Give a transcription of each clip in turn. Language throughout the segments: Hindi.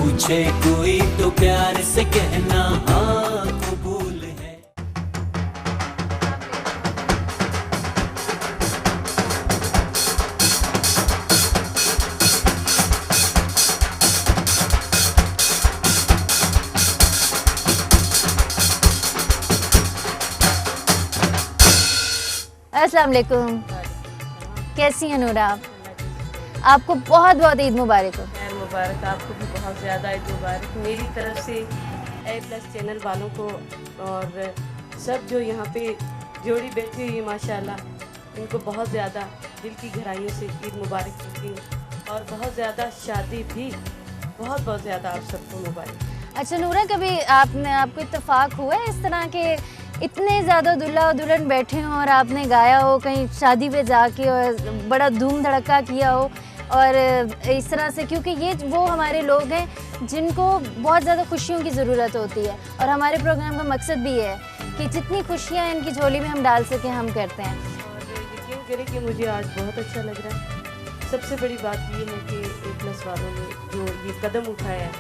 पूछे कोई तो प्यार से कहना हाँ कबूल है। अस्सलाम वालेकुम, कैसी हैं नूरा आप? आपको बहुत बहुत ईद मुबारक हो। खैर मुबारक, आपको भी बहुत ज़्यादा ईद मुबारक मेरी तरफ से A+ चैनल वालों को, और सब जो यहाँ पे जोड़ी बैठी हुई है माशाल्लाह, इनको बहुत ज़्यादा दिल की गहराइयों से ईद मुबारक करती हूँ, और बहुत ज़्यादा शादी भी बहुत ज़्यादा आप सबको मुबारक। अच्छा नूरा, कभी आपको इत्तेफाक हुआ है इस तरह के इतने ज़्यादा दूल्हा और दुल्हन बैठे हों और आपने गाया हो कहीं शादी पे जाके और बड़ा धूम धड़का किया हो और इस तरह से, क्योंकि ये वो हमारे लोग हैं जिनको बहुत ज़्यादा खुशियों की ज़रूरत होती है और हमारे प्रोग्राम का मकसद भी है कि जितनी खुशियाँ इनकी झोली में हम डाल सकें हम करते हैं। और यकीन करें कि मुझे आज बहुत अच्छा लग रहा है। सबसे बड़ी बात ये है कि A+ वालों ने जो ये कदम उठाया है,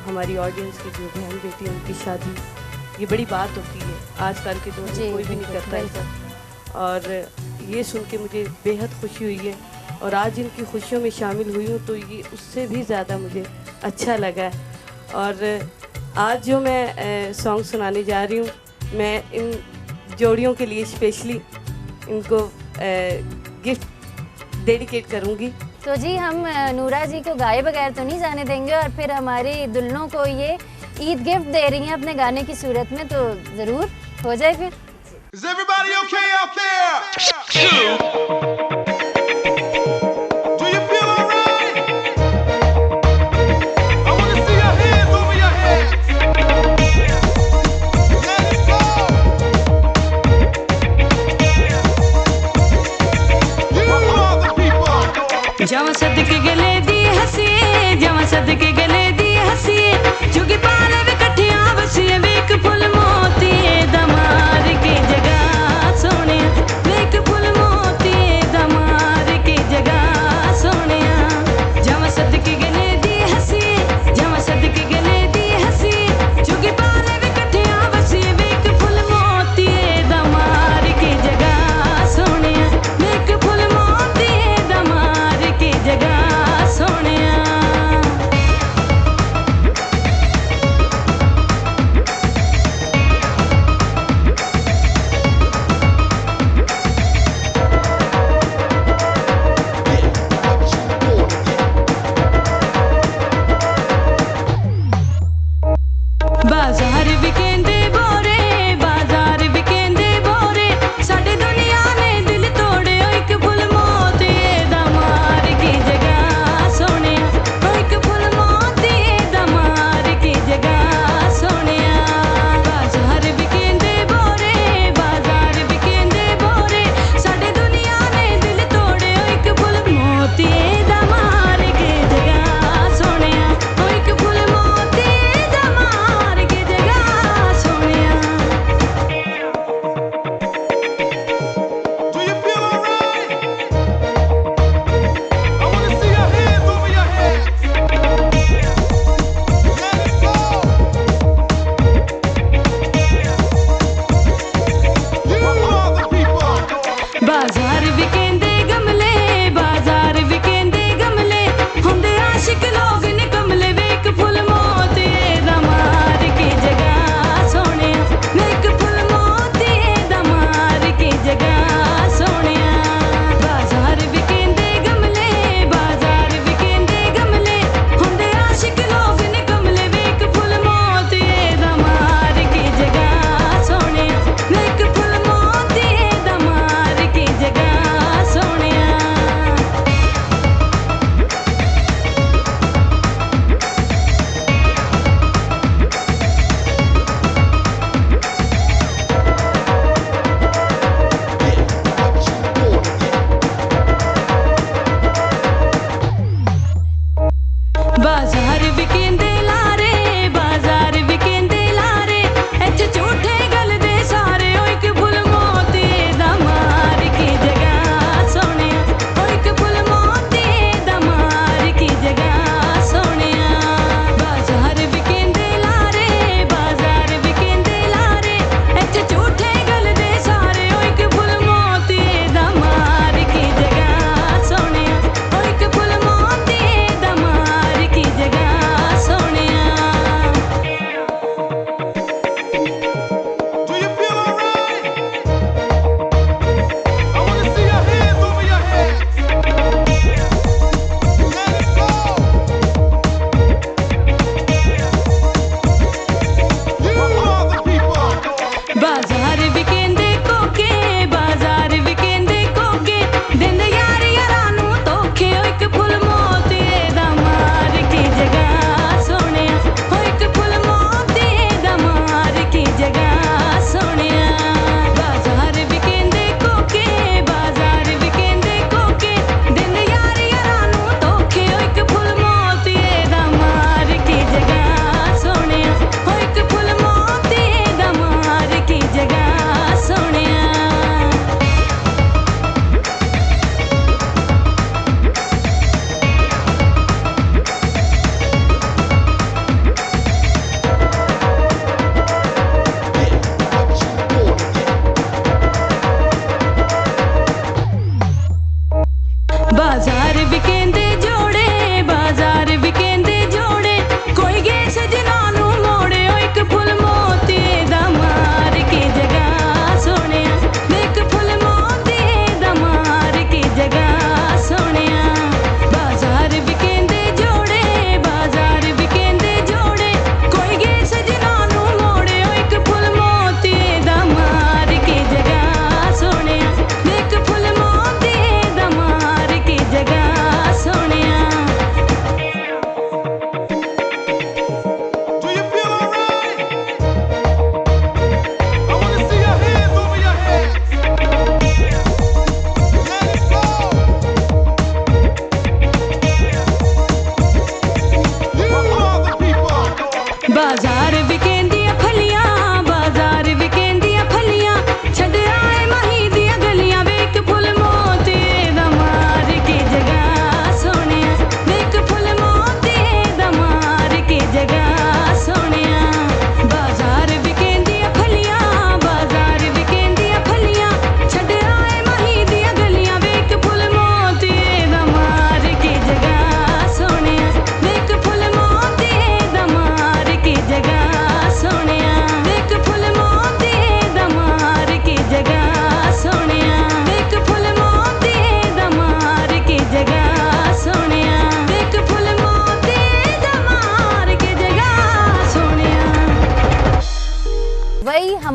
हमारी ऑडियंस की जो बहन बेटी है उनकी शादी, ये बड़ी बात होती है आजकल के दौर में, कोई भी नहीं करता ऐसा। और ये सुन के मुझे बेहद खुशी हुई है और आज इनकी खुशियों में शामिल हुई हूँ तो ये उससे भी ज़्यादा मुझे अच्छा लगा है। और आज जो मैं सॉन्ग सुनाने जा रही हूँ, मैं इन जोड़ियों के लिए स्पेशली इनको गिफ्ट डेडिकेट करूँगी। तो जी हम नूरा जी को गाए बगैर तो नहीं जाने देंगे और फिर हमारी दुल्हनों को ये ईद गिफ्ट दे रही हैं अपने गाने की सूरत में, तो ज़रूर हो जाए फिर। Is everybody okay out there? Do you feel all right? I want to see your hands over your heads. Let's go. You are the people. जवा सदके गले दी हसी, जवा सदके गले दी हसी, चुगी पाले वे कठिया बसिए वेक फुल मोती दमार की जगह सोने, वेक फुल मोती दमार की जगह सोने। जवा सदके गले दी हसी, जवा सदके गले दी हसी, चुगी पाले वे कठिया बसिए वेक फुल मोती दमार की जगह सोने, वेक फुल मोती दमार की जगह सोने।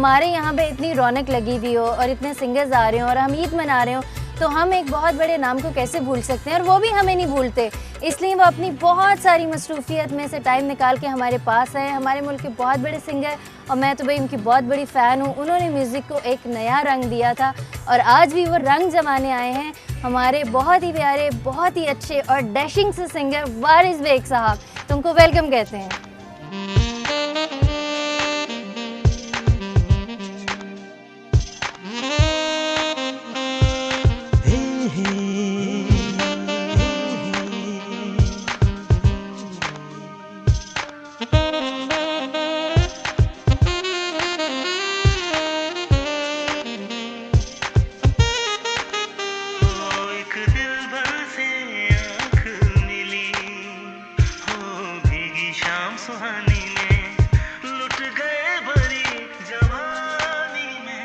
हमारे यहाँ पे इतनी रौनक लगी हुई हो और इतने सिंगर्स आ रहे हो और हम ईद मना रहे हो, तो हम एक बहुत बड़े नाम को कैसे भूल सकते हैं, और वो भी हमें नहीं भूलते। इसलिए वो अपनी बहुत सारी मसरूफियत में से टाइम निकाल के हमारे पास आए। हमारे मुल्क के बहुत बड़े सिंगर, और मैं तो भाई उनकी बहुत बड़ी फ़ैन हूँ। उन्होंने म्यूज़िक को एक नया रंग दिया था और आज भी वो रंग जमाने आए हैं। हमारे बहुत ही प्यारे, बहुत ही अच्छे और डैशिंग से सिंगर वारिस बेग साहब, तुमको वेलकम कहते हैं। सुहानी में लुट गए भरी जवानी में,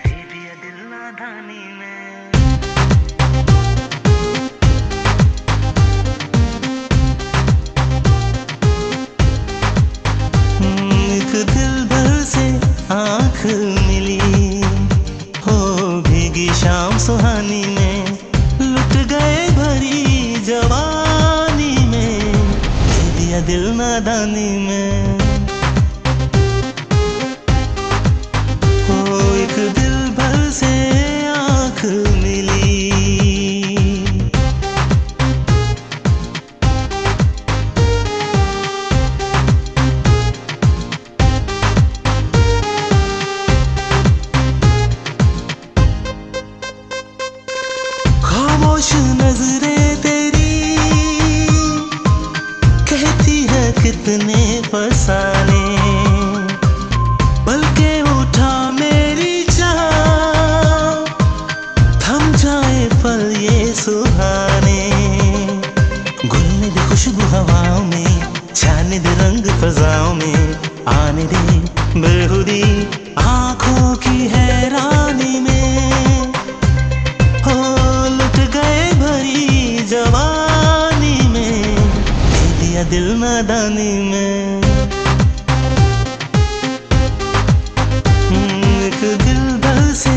दे दिया दिल नादानी में। एक दिल भर से आँख मिली हो भीगी शाम सुहानी में, लुट गए भरी जवानी में, दे दिया दिल नादानी में। हो एक दिल भर से आँख मिली। खामोश नजरें तेरी कहती है कितने फसाने, बल्कि उठा मेरी चाह, थम जाए पल ये सुहाने। घुलने दे खुशबू हवाओं में, छाने दे रंग फजाओं में, आने दे बेखुदी आंखों की हैरानी में। हो लुट गए भरी जवानी में, दे दिया दिल नादानी में। एक दिल भर से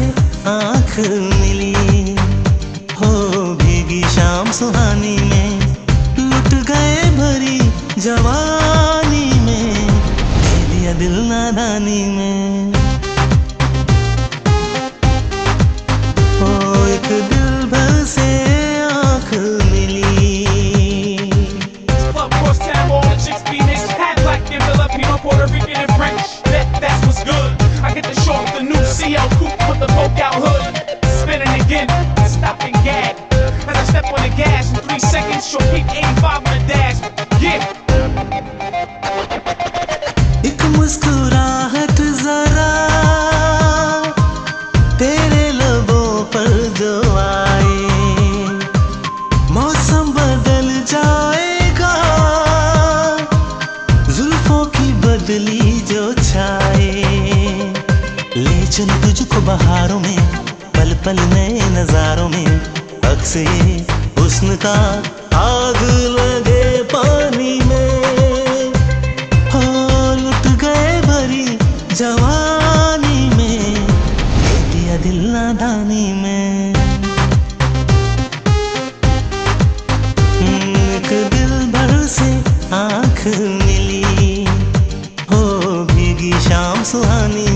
आँख मिली हो भीगी शाम सुहानी में, लुट गए भरी जवानी में, दे दिया दिल नादानी में। ओ एक दिल भर से आँख मिली। Club cross town, all the chicks be mixed. Hat black, them Filipino, Puerto Rican, and French. That's what's good. I get to show off the new CL coupe with the poke out hood. Spinning again, stop and gag. As I step on the gas in 3 seconds, she'll keep 85 on the dash. Yeah. एक मुस्कुराहट जरा तेरे लबों पर जो आए, मौसम बदल जाएगा, जुल्फों की बदली जो छाए। ले चल तुझको बहारों में, पल पल नए नजारों में, अक्स ये हुस्न का आग लगे पानी में। हो लुट गए भरी जवानी में, दे दिया दिल नादानी में। एक दिल भर से आँख मिली हो भीगी शाम सुहानी